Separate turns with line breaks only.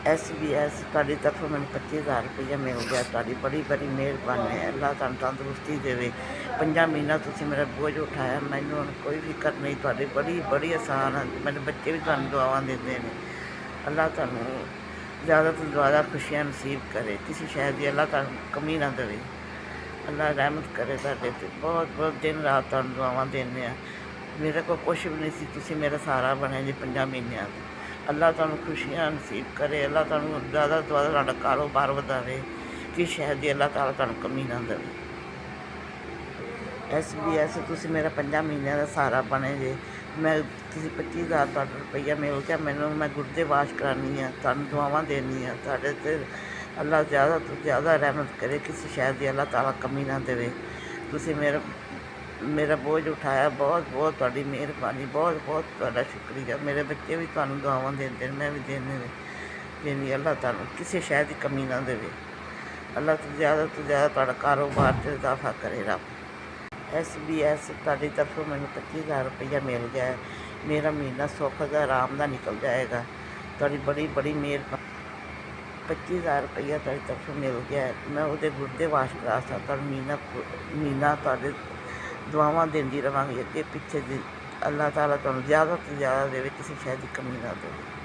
SBS ਤੁਹਾਡੀ ਤਰਫੋਂ ਮੈਨੂੰ 25,000 ਰੁਪਈਆ ਮਿਲ ਗਿਆ। ਤੁਹਾਡੀ ਬੜੀ ਬੜੀ ਮਿਹਰਬਾਨੀ ਹੈ। ਅੱਲਾ ਤੁਹਾਨੂੰ ਤੰਦਰੁਸਤੀ ਦੇਵੇ। 5 ਮਹੀਨਾ ਤੁਸੀਂ ਮੇਰਾ ਬੋਝ ਉਠਾਇਆ, ਮੈਨੂੰ ਹੁਣ ਕੋਈ ਫਿਕਰ ਨਹੀਂ। ਤੁਹਾਡੀ ਬੜੀ ਬੜੀ ਆਸਾਨ ਹੈ। ਮੇਰੇ ਬੱਚੇ ਵੀ ਤੁਹਾਨੂੰ ਦੁਆਵਾਂ ਦਿੰਦੇ ਨੇ। ਅੱਲਾ ਤੁਹਾਨੂੰ ਜ਼ਿਆਦਾ ਤੋਂ ਜ਼ਿਆਦਾ ਖੁਸ਼ੀਆਂ ਨਸੀਬ ਕਰੇ। ਕਿਸੇ ਸ਼ੈ ਦੀ ਅੱਲਾ ਤੁਹਾਨੂੰ ਕਮੀ ਨਾ ਦੇਵੇ। ਅੱਲਾ ਰਹਿਮਤ ਕਰੇ ਤੁਹਾਡੇ 'ਤੇ। ਬਹੁਤ ਬਹੁਤ ਦਿਨ ਰਾਤ ਤੁਹਾਨੂੰ ਦੁਆਵਾਂ ਦਿੰਦੇ ਹਾਂ। ਮੇਰੇ ਕੋਲ ਕੁਛ ਵੀ ਨਹੀਂ ਸੀ, ਤੁਸੀਂ ਮੇਰਾ ਸਹਾਰਾ ਬਣੇ ਜੀ 5 ਮਹੀਨਿਆਂ ਤੋਂ। ਅੱਲਾ ਤੁਹਾਨੂੰ ਖੁਸ਼ੀਆਂ ਨਸੀਬ ਕਰੇ। ਅੱਲਾ ਤੁਹਾਨੂੰ ਜ਼ਿਆਦਾ ਤੋਂ ਜ਼ਿਆਦਾ ਤੁਹਾਡਾ ਕਾਰੋਬਾਰ ਵਧਾਵੇ। ਕਿਸ ਸ਼ੈ ਦੀ ਅੱਲਾ ਤਾਲਾ ਤੁਹਾਨੂੰ ਕਮੀ ਨਾ ਦੇਵੇ। SBS ਤੁਸੀਂ ਮੇਰਾ 5 ਮਹੀਨਿਆਂ ਦਾ ਸਹਾਰਾ ਬਣੇ ਜੇ। ਮੈਂ ਤੁਸੀਂ 25,000 ਤੁਹਾਡਾ ਰੁਪਈਆ ਮਿਲ ਗਿਆ ਮੈਨੂੰ। ਮੈਂ ਗੁਰਦੇ ਵਾਸ਼ ਕਰਾਉਣੀ ਆ, ਤੁਹਾਨੂੰ ਦੁਆਵਾਂ ਦੇਣੀ ਆ। ਤੁਹਾਡੇ 'ਤੇ ਅੱਲਾ ਜ਼ਿਆਦਾ ਤੋਂ ਜ਼ਿਆਦਾ ਰਹਿਮਤ ਕਰੇ। ਕਿਸੇ ਸ਼ੈ ਦੀ ਅੱਲਾ ਤਾਲਾ ਕਮੀ ਨਾ ਦੇਵੇ। ਤੁਸੀਂ ਮੇਰਾ ਬੋਝ ਉਠਾਇਆ। ਬਹੁਤ ਬਹੁਤ ਤੁਹਾਡੀ ਮਿਹਰਬਾਨੀ। ਬਹੁਤ ਬਹੁਤ ਤੁਹਾਡਾ ਸ਼ੁਕਰੀਆ। ਮੇਰੇ ਬੱਚੇ ਵੀ ਤੁਹਾਨੂੰ ਦੁਆਵਾਂ ਦਿੰਦੇ ਨੇ, ਮੈਂ ਵੀ ਦੇਣੀ। ਅੱਲਾ ਤੁਹਾਨੂੰ ਕਿਸੇ ਸ਼ੈ ਦੀ ਕਮੀ ਨਾ ਦੇਵੇ। ਅੱਲਾ ਤੋਂ ਜ਼ਿਆਦਾ ਤੁਹਾਡਾ ਕਾਰੋਬਾਰ 'ਚ ਇਜ਼ਾਫਾ ਕਰੇ ਰੱਬ। SBS ਤੁਹਾਡੀ ਤਰਫੋਂ ਮੈਨੂੰ 25,000 ਰੁਪਈਆ ਮਿਲ ਗਿਆ। ਮੇਰਾ ਮਹੀਨਾ ਸੁੱਖ ਦਾ ਆਰਾਮ ਦਾ ਨਿਕਲ ਜਾਏਗਾ। ਤੁਹਾਡੀ ਬੜੀ ਬੜੀ ਮਿਹਰਬਾਨੀ। 25,000 ਰੁਪਈਆ ਤੁਹਾਡੀ ਤਰਫੋਂ ਮਿਲ ਗਿਆ। ਮੈਂ ਉਹਦੇ ਗੁਰਦੇ ਵਾਸ਼ ਕਰਾ ਸਕਦਾ। ਮਹੀਨਾ ਤੁਹਾਡੇ ਦੁਆਵਾਂ ਦਿੰਦੀ ਰਹਾਂਗੀ ਅੱਗੇ ਪਿੱਛੇ ਦੀ। ਅੱਲਾ ਤਾਲਾ ਤੁਹਾਨੂੰ ਜ਼ਿਆਦਾ ਤੋਂ ਜ਼ਿਆਦਾ ਦੇਵੇ। ਕਿਸੇ ਸ਼ੈ ਦੀ ਕਮੀ ਨਾ ਦੇਵੇ।